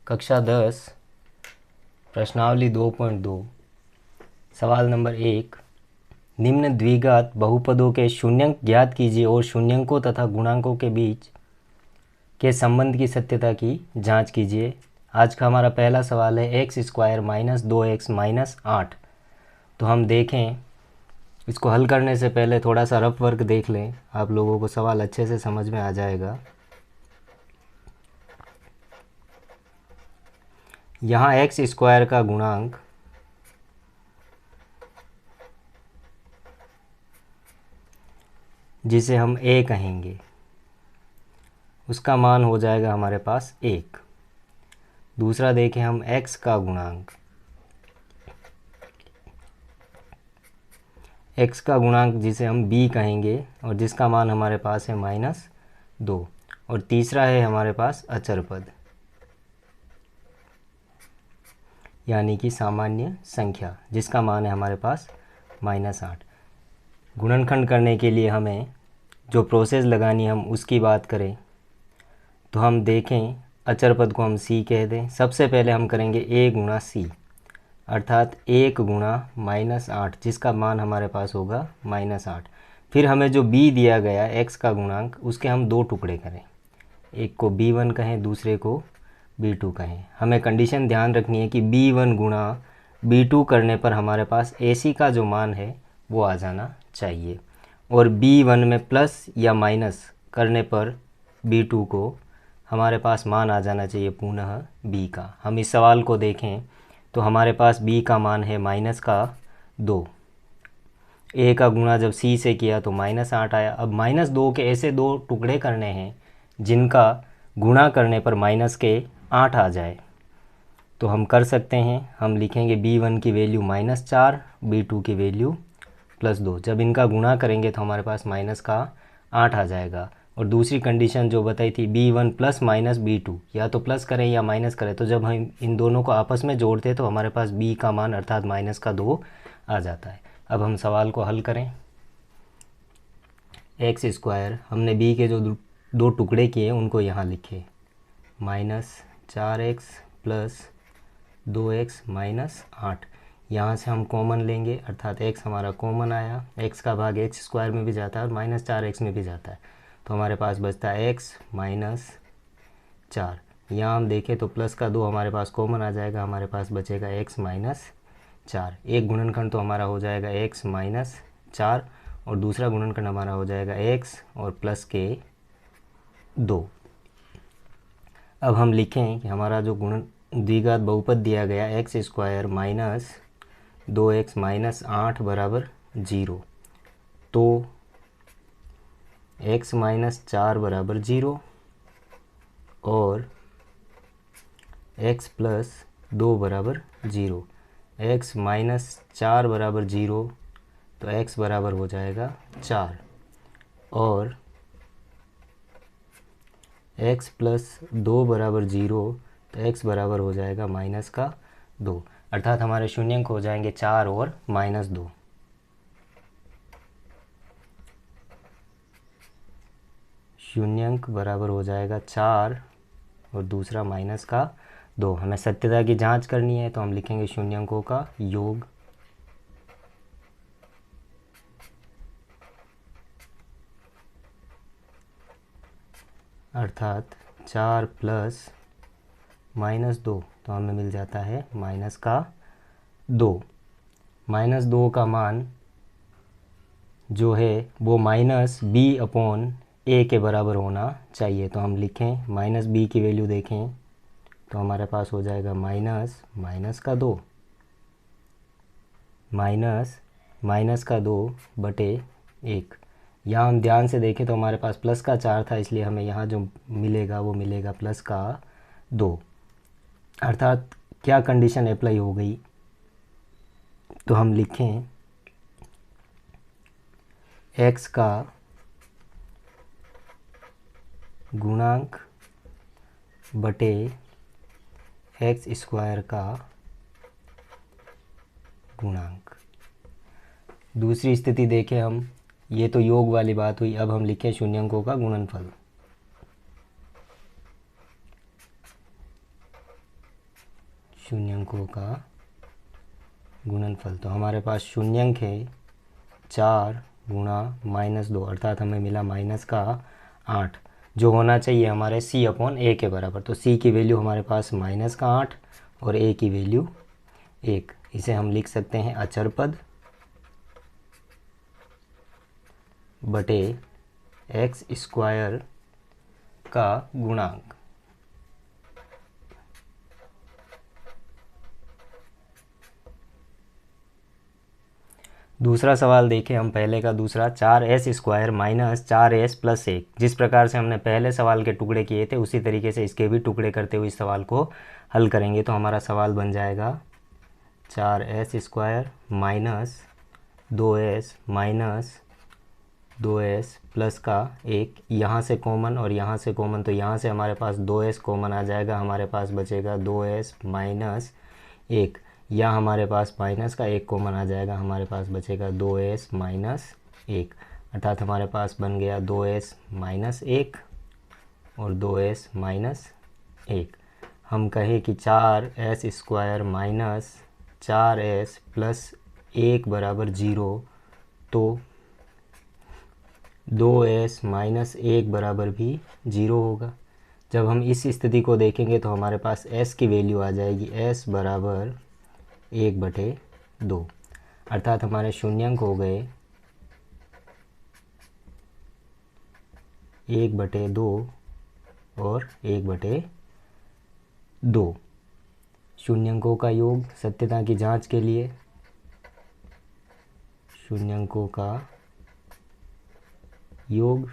कक्षा 10 प्रश्नावली 2.2 सवाल नंबर 1। निम्न द्विघात बहुपदों के शून्यंक ज्ञात कीजिए और शून्यंकों तथा गुणांकों के बीच के संबंध की सत्यता की जांच कीजिए। आज का हमारा पहला सवाल है x square minus 2x minus 8। तो हम देखें, इसको हल करने से पहले थोड़ा सा रफ वर्क देख लें, आप लोगों को सवाल अच्छे से समझ में आ जाएगा। यहाँ एक्स स्क्वायर का गुणांक जिसे हम a कहेंगे, उसका मान हो जाएगा हमारे पास 1। दूसरा देखें हम x का गुणांक, x का गुणांक जिसे हम b कहेंगे और जिसका मान हमारे पास है -2। और तीसरा है हमारे पास अचर पद यानी कि सामान्य संख्या जिसका मान है हमारे पास -8। गुणनखंड करने के लिए हमें जो प्रोसेस लगानी है हम उसकी बात करें तो हम देखें, अचर पद को हम c कह दें। सबसे पहले हम करेंगे a गुणा c, अर्थात 1 गुणा -8 जिसका मान हमारे पास होगा -8। फिर हमें जो b दिया गया x का गुणांक, उसके हम 2 टुकड़े करें, एक को b1 कहें, दूसरे को b2 कहें। हमें कंडीशन ध्यान रखनी है कि b1 गुणा b2 करने पर हमारे पास ac का जो मान है वो आ जाना चाहिए, और b1 में प्लस या माइनस करने पर b2 को हमारे पास मान आ जाना चाहिए पुनः b का। हम इस सवाल को देखें तो हमारे पास b का मान है -2। a का गुणा जब c से किया तो -8 आया। अब -2 के ऐसे 2 टुकड़े करने हैं जिनका गुणा करने पर माइनस के 8 आ जाए। तो हम कर सकते हैं, हम लिखेंगे b1 की वैल्यू -4, b2 की वैल्यू +2। जब इनका गुणा करेंगे तो हमारे पास माइनस का 8 आ जाएगा। और दूसरी कंडीशन जो बताई थी b1 प्लस माइनस b2, या तो प्लस करें या माइनस करें, तो जब हम इन दोनों को आपस में जोड़ते हैं तो हमारे पास b का मान अर्थात -2 आ जाता है। अब हम सवाल को हल करें। एक्स स्क्वायर, हमने b के जो 2 टुकड़े किए उनको यहाँ लिखे, -4x प्लस 2x माइनस 8। यहाँ से हम कॉमन लेंगे अर्थात x हमारा कॉमन आया, x का भाग एक्स स्क्वायर में भी जाता है और -4x में भी जाता है, तो हमारे पास बचता है x -4। यहाँ हम देखें तो प्लस का 2 हमारे पास कॉमन आ जाएगा, हमारे पास बचेगा x -4। एक गुणनखंड तो हमारा हो जाएगा x -4 और दूसरा गुणनखंड हमारा हो जाएगा x और प्लस के 2। अब हम लिखें कि हमारा जो द्विघात बहुपद दिया गया x square minus 2x minus 8 बराबर 0, तो x -4 बराबर 0 और x प्लस 2 बराबर 0। x -4 बराबर 0 तो x बराबर हो जाएगा 4, और x प्लस 2 बराबर 0 तो x बराबर हो जाएगा -2, अर्थात हमारे शून्यंक हो जाएंगे 4 और -2। शून्यंक बराबर हो जाएगा 4 और दूसरा -2। हमें सत्यता की जांच करनी है तो हम लिखेंगे शून्यंकों का योग, अर्थात 4 प्लस -2 तो हमें मिल जाता है -2। -2 का मान जो है वो -b/a के बराबर होना चाहिए। तो हम लिखें -b की वैल्यू देखें तो हमारे पास हो जाएगा -2 बटे 1। यहाँ हम ध्यान से देखें तो हमारे पास प्लस का 4 था, इसलिए हमें यहाँ जो मिलेगा वो मिलेगा +2, अर्थात क्या कंडीशन अप्लाई हो गई, तो हम लिखें x का गुणांक बटे एक्स स्क्वायर का गुणांक। दूसरी स्थिति देखें हम, ये तो योग वाली बात हुई, अब हम लिखें शून्यंकों का गुणनफल। शून्यंकों का गुणनफल। तो हमारे पास शून्यंक है 4 गुणा -2, अर्थात हमें मिला -8, जो होना चाहिए हमारे c/a के बराबर। तो c की वैल्यू हमारे पास -8 और a की वैल्यू 1। इसे हम लिख सकते हैं अचर पद बटे x² का गुणांक। दूसरा सवाल देखें हम पहले का दूसरा, 4s² - 4s + 1। जिस प्रकार से हमने पहले सवाल के टुकड़े किए थे उसी तरीके से इसके भी टुकड़े करते हुए इस सवाल को हल करेंगे। तो हमारा सवाल बन जाएगा 4s² - 2s प्लस का 1, यहाँ से कॉमन और यहाँ से कॉमन, तो यहाँ से हमारे पास 2s कॉमन आ जाएगा, हमारे पास बचेगा 2s - 1। यहाँ हमारे पास माइनस का 1 कॉमन आ जाएगा, हमारे पास बचेगा 2s - 1, अर्थात हमारे पास बन गया 2s - 1 और 2s - 1। हम कहें कि 4s² - 4s + 1 = 0, तो 2s - 1 बराबर भी 0 होगा। जब हम इस स्थिति को देखेंगे तो हमारे पास s की वैल्यू आ जाएगी s बराबर 1/2, अर्थात हमारे शून्यंक हो गए 1/2 और 1/2। शून्यंकों का योग, सत्यता की जांच के लिए शून्यंकों का योग,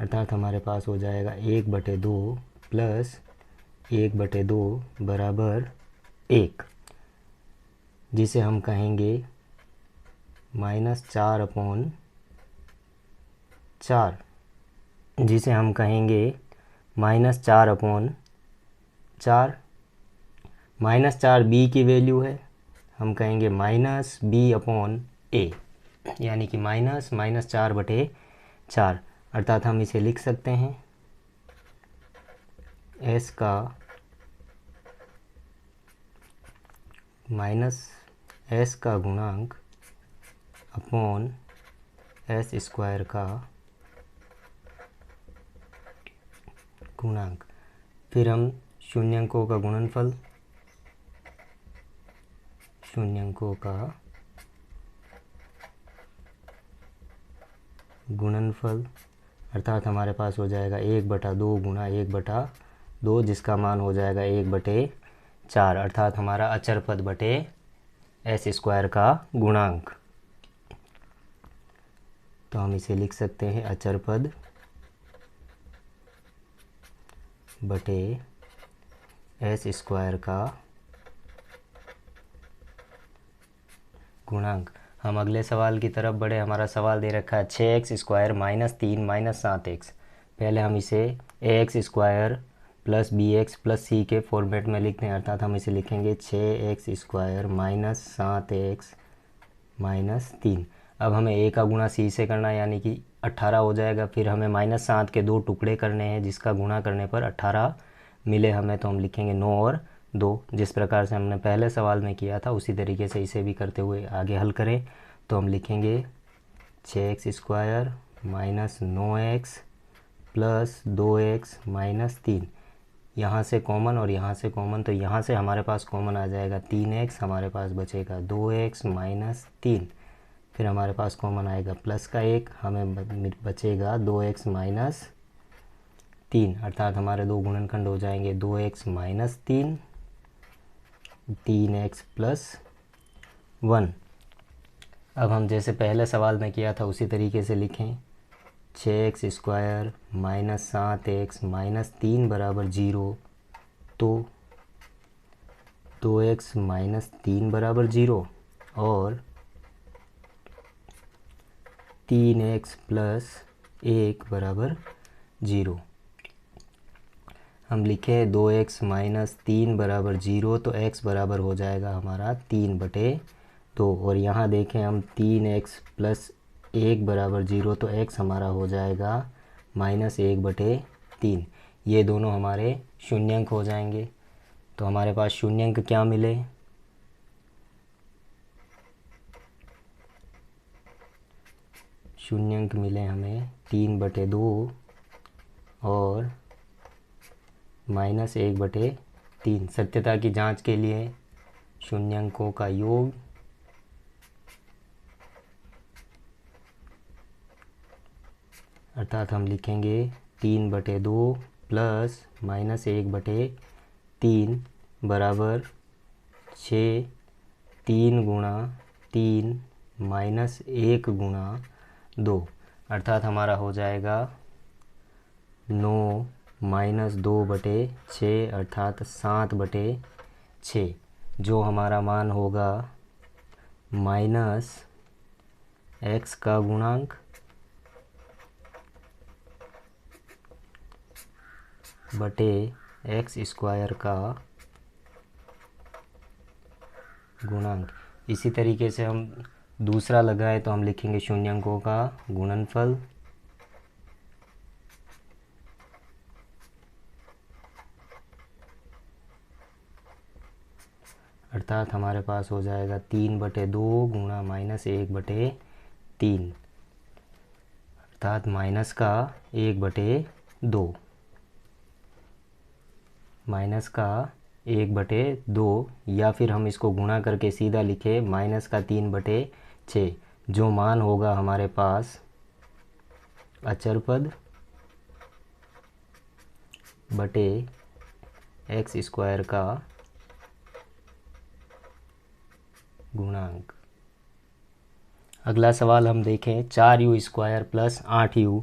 अर्थात हमारे पास हो जाएगा 1/2 प्लस 1/2 बराबर 1, जिसे हम कहेंगे -4/4, जिसे हम कहेंगे -4/4। -4 b की वैल्यू है, हम कहेंगे -b/a, यानी कि -4/4, अर्थात हम इसे लिख सकते हैं s का -s का गुणांक अपॉन s² का गुणांक। फिर हम शून्यंकों का गुणनफल, शून्यंकों का गुणनफल, अर्थात हमारे पास हो जाएगा 1/2 गुणा 1/2, जिसका मान हो जाएगा 1/4, अर्थात हमारा अचर पद बटे s² का गुणांक। तो हम इसे लिख सकते हैं अचर पद बटे s² का गुणांक। हम अगले सवाल की तरफ बढ़े। हमारा सवाल दे रखा है 6x² - 3 - 7x। पहले हम इसे ax² + bx + c के फॉर्मेट में लिखते हैं, अर्थात हम इसे लिखेंगे 6x² - 7x - 3। अब हमें a का गुणा c से करना है, यानी कि 18 हो जाएगा। फिर हमें -7 के 2 टुकड़े करने हैं, जिसका गुणा करने पर 18 मिले हमें, तो हम लिखेंगे 9 और 2। जिस प्रकार से हमने पहले सवाल में किया था उसी तरीके से इसे भी करते हुए आगे हल करें। तो हम लिखेंगे 6x² - 9x + 2x - 3, यहाँ से कॉमन और यहाँ से कॉमन, तो यहाँ से हमारे पास कॉमन आ जाएगा 3x, हमारे पास बचेगा 2x - 3। फिर हमारे पास कॉमन आएगा प्लस का 1, हमें बचेगा 2x - 3, अर्थात हमारे दो गुणनखंड हो जाएंगे 2x - 3, 3x + 1। अब हम जैसे पहले सवाल में किया था उसी तरीके से लिखें 6x² - 7x - 3 = 0, तो 2x - 3 = 0 और 3x + 1 = 0। हम लिखें 2x - 3 = 0, तो x बराबर हो जाएगा हमारा 3/2, और यहाँ देखें हम 3x + 1 = 0, तो x हमारा हो जाएगा -1/3। ये दोनों हमारे शून्यंक हो जाएंगे। तो हमारे पास शून्यंक क्या मिले, शून्यंक मिले हमें 3/2 और -1/3। सत्यता की जांच के लिए शून्यंकों का योग अर्थात हम लिखेंगे 3/2 प्लस -1/3 बराबर 6। 3 गुणा 3 -1 गुणा 2 अर्थात हमारा हो जाएगा 9 -2/6 अर्थात 7/6, जो हमारा मान होगा -x का गुणांक बटे x² का गुणांक। इसी तरीके से हम दूसरा लगाए तो हम लिखेंगे शून्यंकों का गुणनफल अर्थात हमारे पास हो जाएगा 3/2 गुणा -1/3 अर्थात माइनस का 1/2, माइनस का 1/2, या फिर हम इसको गुणा करके सीधा लिखे -3/6, जो मान होगा हमारे पास अचर पद बटे x² का गुणांक। अगला सवाल हम देखें 4u² + 8u,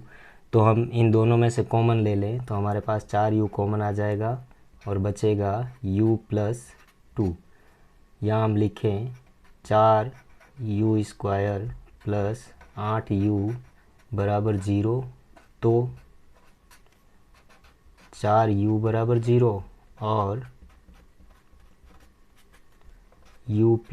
तो हम इन दोनों में से कॉमन ले लें तो हमारे पास 4u कॉमन आ जाएगा और बचेगा u + 2। यहाँ हम लिखें 4u² + 8u बराबर 0, तो 4u बराबर 0 और u +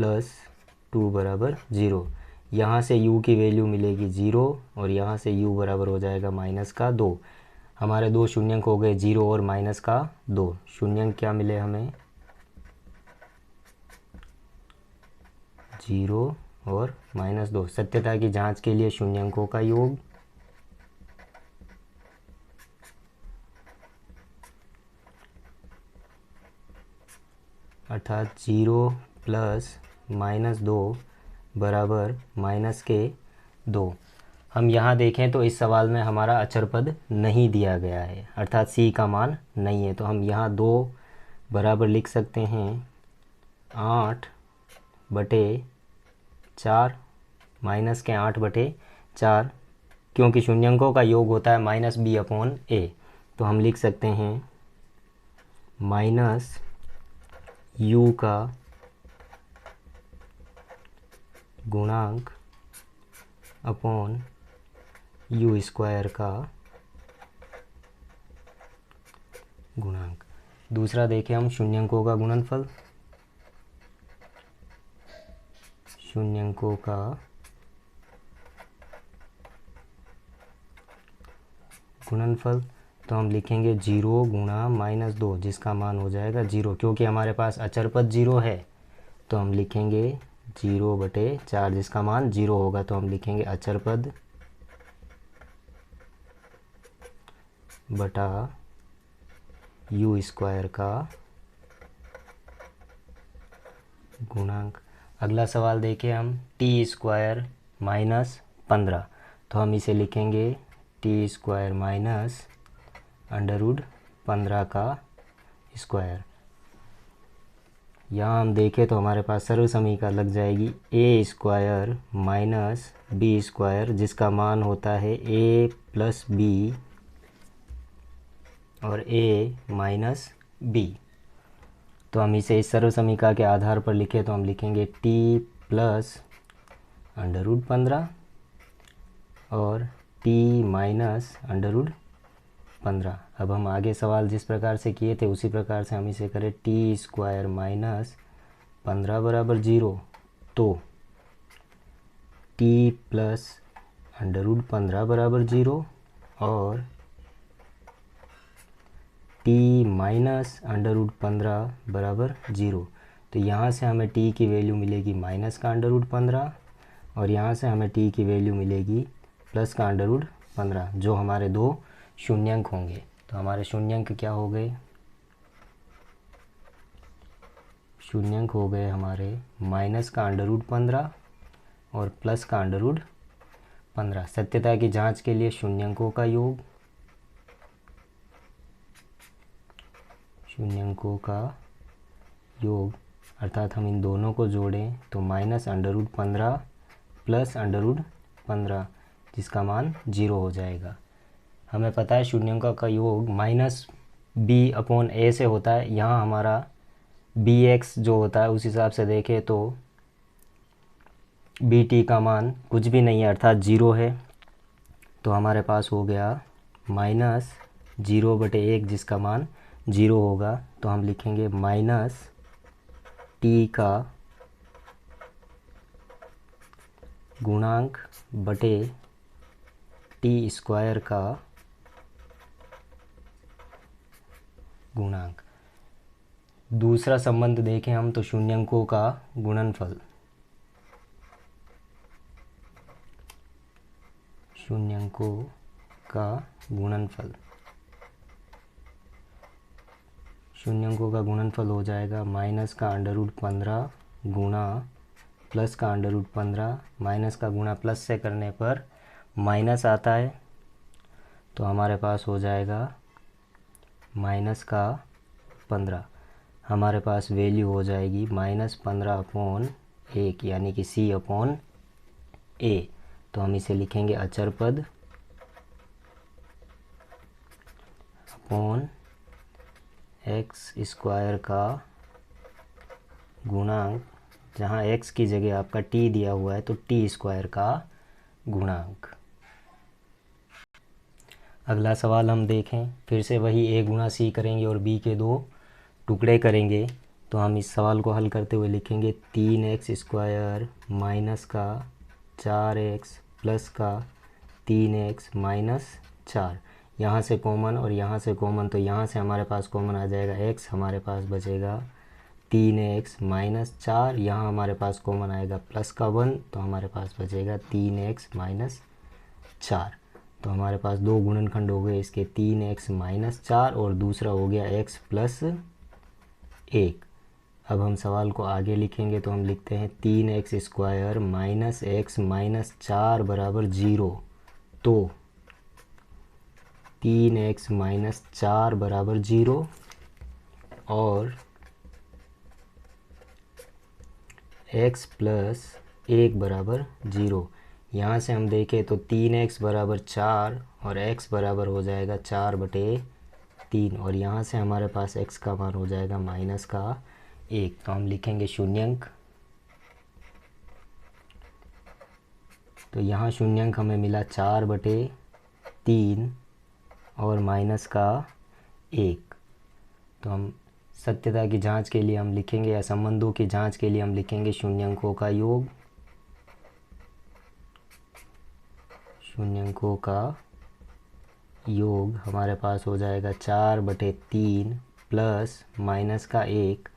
2 बराबर 0। यहाँ से u की वैल्यू मिलेगी 0 और यहाँ से u बराबर हो जाएगा -2। हमारे दो शून्यंक हो गए 0 और -2। शून्यंक क्या मिले हमें 0 और -2। सत्यता की जांच के लिए शून्यंकों का योग अर्थात 0 + -2 बराबर -2। हम यहाँ देखें तो इस सवाल में हमारा अचर पद नहीं दिया गया है अर्थात c का मान नहीं है, तो हम यहाँ 2 बराबर लिख सकते हैं 8/4 -8/4, क्योंकि शून्यंकों का योग होता है -b/a, तो हम लिख सकते हैं -u का गुणांक अपॉन u² का गुणांक। दूसरा देखें हम शून्यंकों का गुणनफल, शून्यंकों का गुणनफल, तो हम लिखेंगे 0 गुणा -2 जिसका मान हो जाएगा 0, क्योंकि हमारे पास अचर पद 0 है, तो हम लिखेंगे 0/4 जिसका मान 0 होगा, तो हम लिखेंगे अचर पद बटा u² का गुणांक। अगला सवाल देखें हम t² -15, तो हम इसे लिखेंगे t² -√15 का स्क्वायर। यहाँ हम देखें तो हमारे पास सर्व समीकरण लग जाएगी a² - b² जिसका मान होता है a + b और a - b। तो हम इसे इस सर्व समीकरण के आधार पर लिखें तो हम लिखेंगे t + √15 और t - √15। अब हम आगे सवाल जिस प्रकार से किए थे उसी प्रकार से हम इसे करें t² -15 बराबर 0, तो t + √15 बराबर 0 और टी माइनस √15 बराबर 0। तो यहाँ से हमें टी की वैल्यू मिलेगी माइनस का √15 और यहाँ से हमें टी की वैल्यू मिलेगी प्लस का √15, जो हमारे दो शून्यंक होंगे। तो हमारे शून्यंक क्या हो गए? शून्यंक हो गए हमारे माइनस का √15 और प्लस का √15। सत्यता की जांच के लिए शून्यंकों का योग, शून्यंकों का योग अर्थात हम इन दोनों को जोड़ें तो माइनस √15 प्लस √15, जिसका मान 0 हो जाएगा। हमें पता है शून्यंकों का योग माइनस b/a से होता है। यहाँ हमारा bx जो होता है उस हिसाब से देखें तो bt का मान कुछ भी नहीं है अर्थात 0 है। तो हमारे पास हो गया माइनस 0/1 जिसका मान 0 होगा। तो हम लिखेंगे माइनस टी का गुणांक बटे टी स्क्वायर का गुणांक। दूसरा संबंध देखें हम तो शून्यंकों का गुणनफल, शून्यंकों का गुणनफल, शून्यंकों का गुणनफल हो जाएगा माइनस का √15 गुणा प्लस का √15। माइनस का गुणा प्लस से करने पर माइनस आता है, तो हमारे पास हो जाएगा माइनस का 15। हमारे पास वैल्यू हो जाएगी -15/1 यानी कि c/a। तो हम इसे लिखेंगे अचर पद अपॉन x² का गुणांक, जहाँ x की जगह आपका t दिया हुआ है तो t² का गुणांक। अगला सवाल हम देखें, फिर से वही a गुणा c करेंगे और b के दो टुकड़े करेंगे। तो हम इस सवाल को हल करते हुए लिखेंगे 3x² माइनस का 4x प्लस का 3x माइनस 4। यहाँ से कॉमन और यहाँ से कॉमन, तो यहाँ से हमारे पास कॉमन आ जाएगा x, हमारे पास बचेगा 3x माइनस 4। यहाँ हमारे पास कॉमन आएगा प्लस का 1, तो हमारे पास बचेगा 3x माइनस 4। तो हमारे पास दो गुणनखंड हो गए इसके, 3x माइनस 4 और दूसरा हो गया x प्लस 1। अब हम सवाल को आगे लिखेंगे तो हम लिखते हैं 3x² माइनस x माइनस 4 बराबर 0। तो 3x माइनस 4 बराबर 0 और x प्लस 1 बराबर 0। यहाँ से हम देखें तो 3x बराबर 4 और x बराबर हो जाएगा 4/3 और यहाँ से हमारे पास x का मान हो जाएगा माइनस का 1। तो हम लिखेंगे शून्यंक। तो यहाँ शून्यंक हमें मिला 4/3 और माइनस का 1। तो हम सत्यता की जांच के लिए हम लिखेंगे या संबंधों की जांच के लिए हम लिखेंगे शून्यंकों का योग, शून्यंकों का योग हमारे पास हो जाएगा 4/3 प्लस माइनस का 1।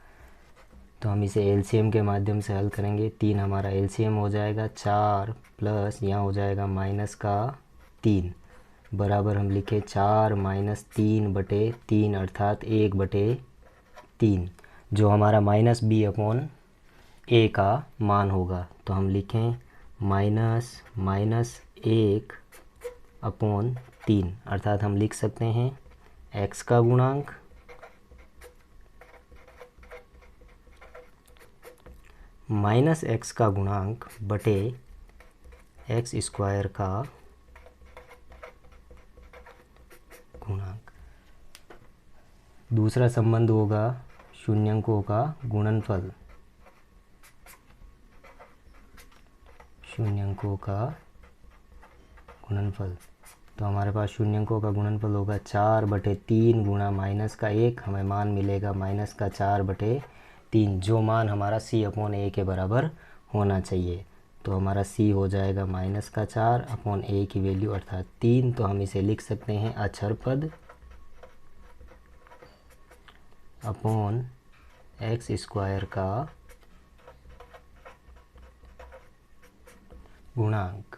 तो हम इसे एलसीएम के माध्यम से हल करेंगे। 3 हमारा एलसीएम हो जाएगा 4 प्लस यहाँ हो जाएगा माइनस का 3 बराबर हम लिखे 4 माइनस 3/3 अर्थात 1/3, जो हमारा -b/a का मान होगा। तो हम लिखें -1/3 अर्थात हम लिख सकते हैं x का गुणांक माइनस x का गुणांक बटे x² का गुणांक। दूसरा संबंध होगा शून्यंकों का गुणनफल, शून्यंकों का गुणनफल। तो हमारे पास शून्यंकों का गुणनफल होगा 4/3 गुणा माइनस का 1, हमें मान मिलेगा माइनस का 4/3, जो मान हमारा c/a के बराबर होना चाहिए। तो हमारा c हो जाएगा माइनस का 4/a की वैल्यू अर्थात 3। तो हम इसे लिख सकते हैं अचर पद अपॉन एक्स स्क्वायर का गुणांक।